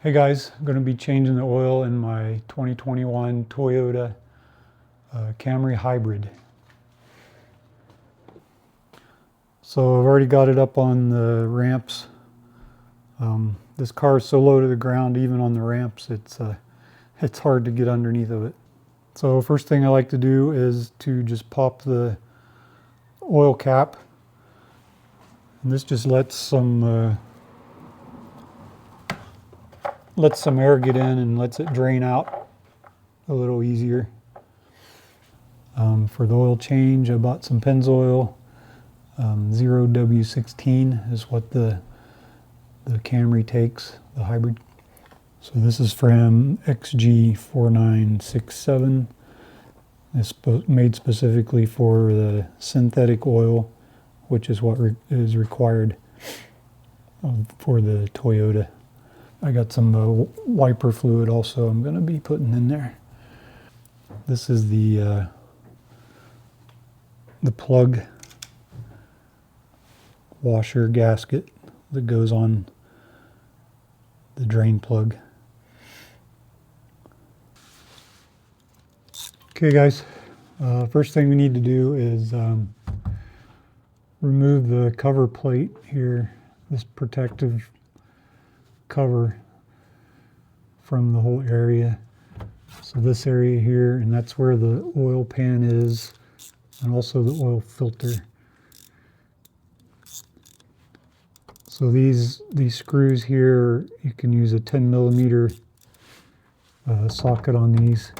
Hey guys, I'm going to be changing the oil in my 2021 Toyota Camry Hybrid. So I've already got it up on the ramps. This car is so low to the ground, even on the ramps, it's hard to get underneath of it. So first thing I like to do is to just pop the oil cap. And this just lets some air get in and lets it drain out a little easier. For the oil change, I bought some Pennzoil. 0W16 is what the Camry takes, the hybrid. So this is from XG4967. It's made specifically for the synthetic oil, which is what is required for the Toyota. I got some wiper fluid also I'm going to be putting in there. This is the plug washer gasket that goes on the drain plug. Okay guys, first thing we need to do is remove the cover plate here, this protective cover from the whole area. So this area here, and that's where the oil pan is, and also the oil filter. So these screws here, you can use a 10mm socket on these.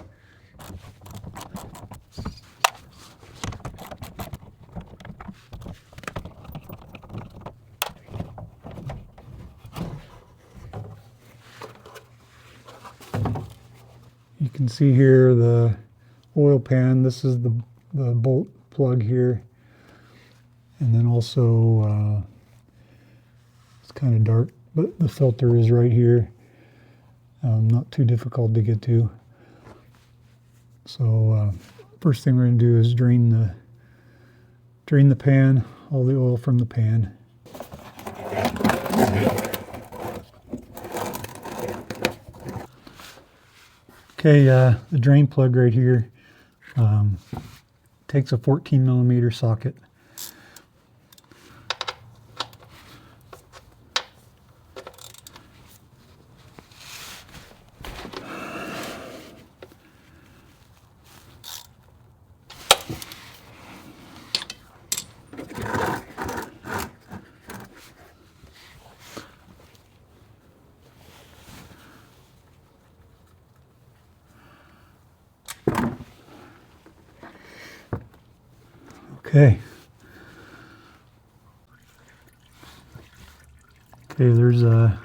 You can see here the oil pan. This is the bolt plug here, and then also it's kind of dark, but the filter is right here. Not too difficult to get to. So first thing we're going to do is drain the pan, all the oil from the pan. Okay, the drain plug right here takes a 14mm socket. Okay, there's a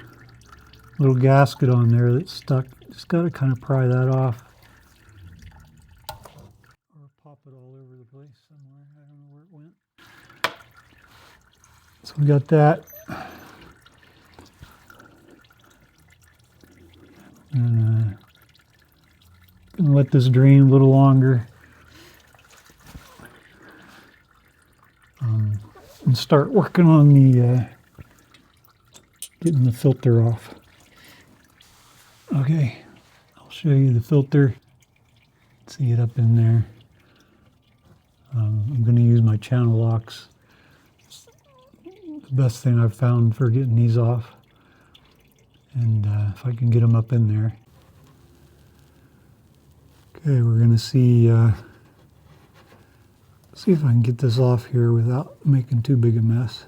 little gasket on there that's stuck. Just got to kind of pry that off. Or pop it all over the place somewhere. I don't know where it went. So we got that. And gonna let this drain a little longer. And start working on the getting the filter off. Okay, I'll show you the filter. See it up in there. I'm going to use my channel locks. It's the best thing I've found for getting these off. And if I can get them up in there. Okay, we're going to see if I can get this off here without making too big a mess.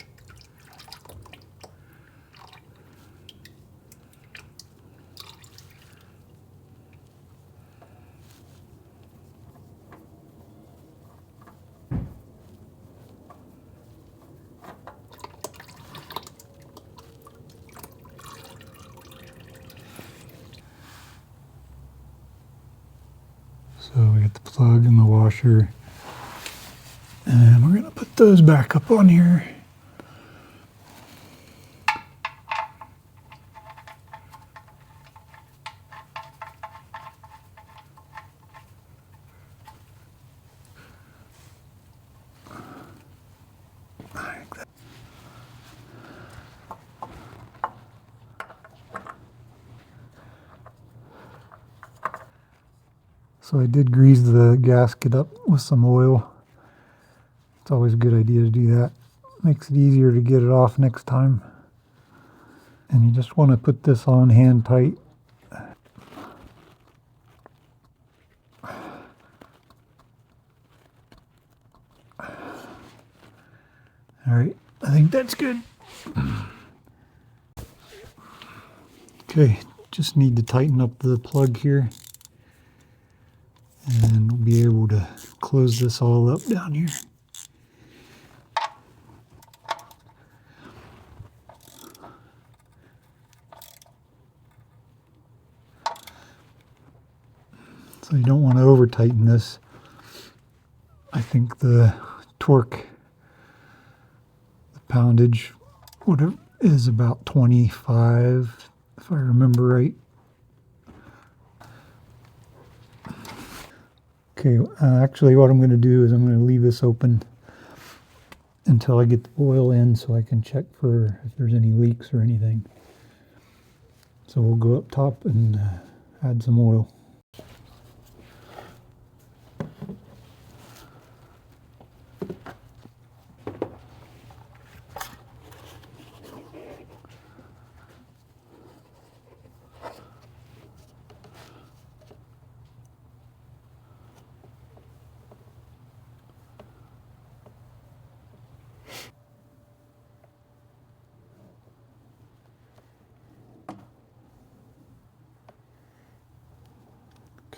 So we got the plug and the washer. And we're going to put those back up on here. So I did grease the gasket up with some oil. It's always a good idea to do that. Makes it easier to get it off next time. And you just want to put this on hand tight. All right, I think that's good. Okay, just need to tighten up the plug here. And we'll be able to close this all up down here. So you don't want to over tighten this. I think the torque, the poundage, whatever, is about 25, if I remember right. Okay, actually what I'm going to do is I'm going to leave this open until I get the oil in so I can check for if there's any leaks or anything. So we'll go up top and add some oil.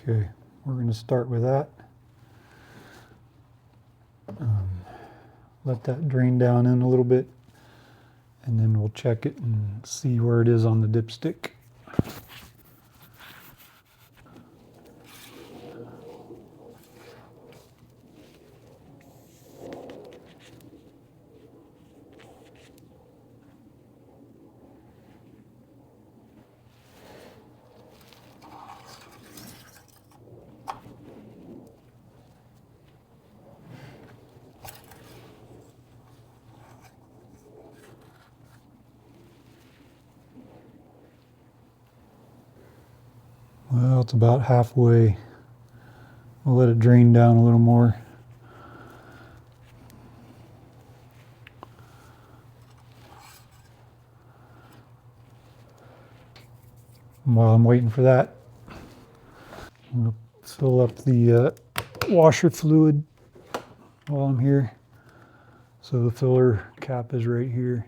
Okay, we're going to start with that. Let that drain down in a little bit, and then we'll check it and see where it is on the dipstick. Well, it's about halfway. We'll let it drain down a little more. And while I'm waiting for that, I'm going to fill up the washer fluid while I'm here. So the filler cap is right here.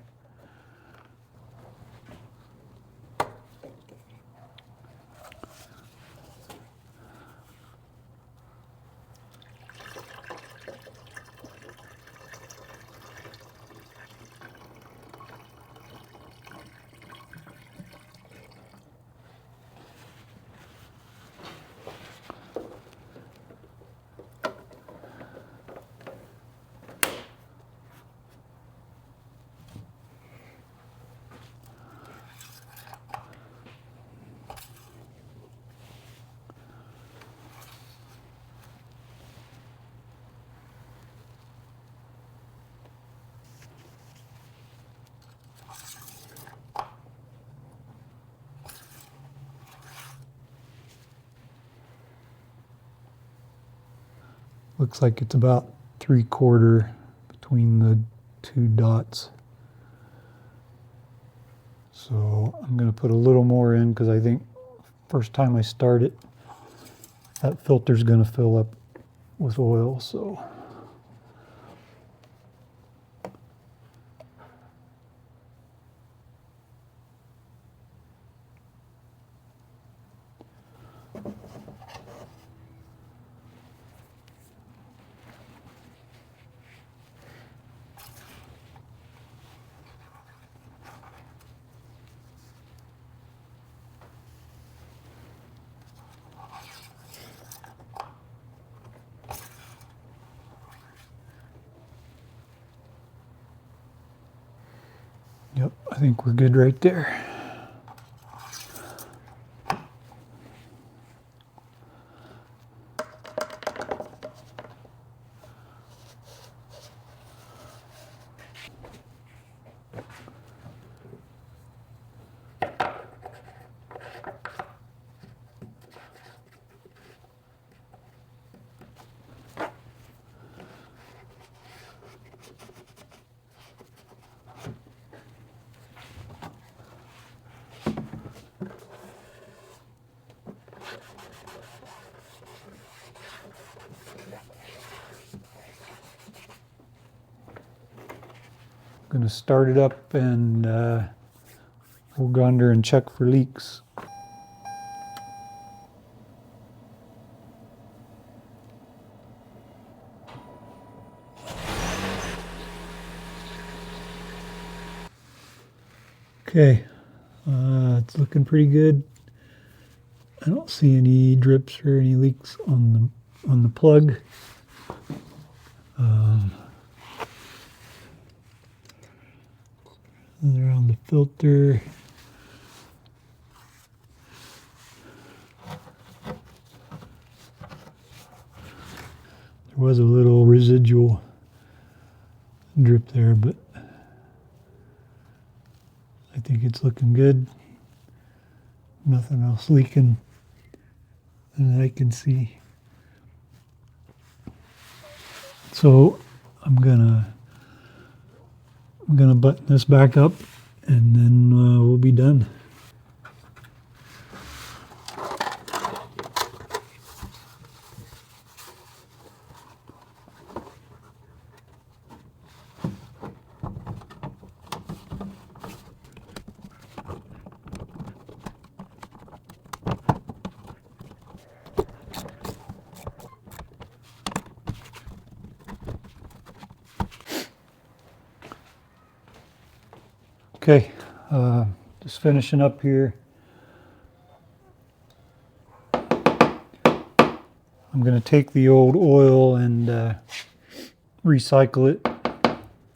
Looks like it's about 3/4 between the two dots. So I'm going to put a little more in because I think first time I start it, that filter's going to fill up with oil. So yep, I think we're good right there. Going to start it up and we'll go under and check for leaks. Okay, it's looking pretty good. I don't see any drips or any leaks on the plug. Around the filter. There was a little residual drip there, but I think it's looking good. Nothing else leaking that I can see. So I'm gonna button this back up and then we'll be done. Okay, just finishing up here. I'm going to take the old oil and recycle it.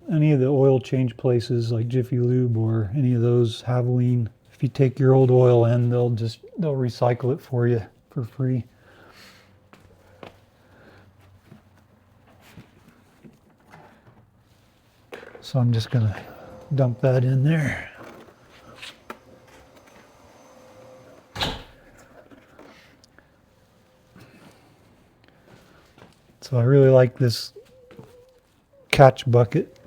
Any of the oil change places like Jiffy Lube or any of those, Havoline, if you take your old oil in, they'll recycle it for you for free. So I'm just going to dump that in there. So I really like this catch bucket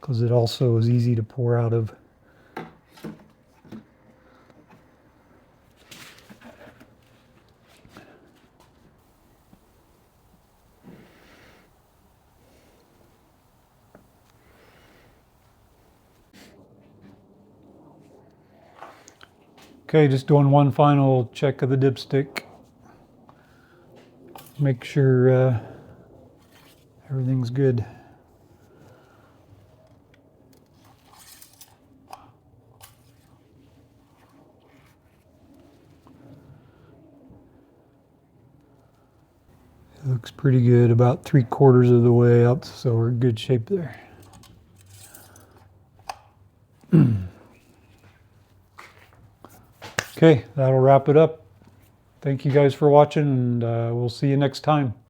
because it also is easy to pour out of. Okay, just doing one final check of the dipstick. Make sure everything's good. It looks pretty good, about 3/4 of the way up, so we're in good shape there. Okay, that'll wrap it up. Thank you guys for watching, and we'll see you next time.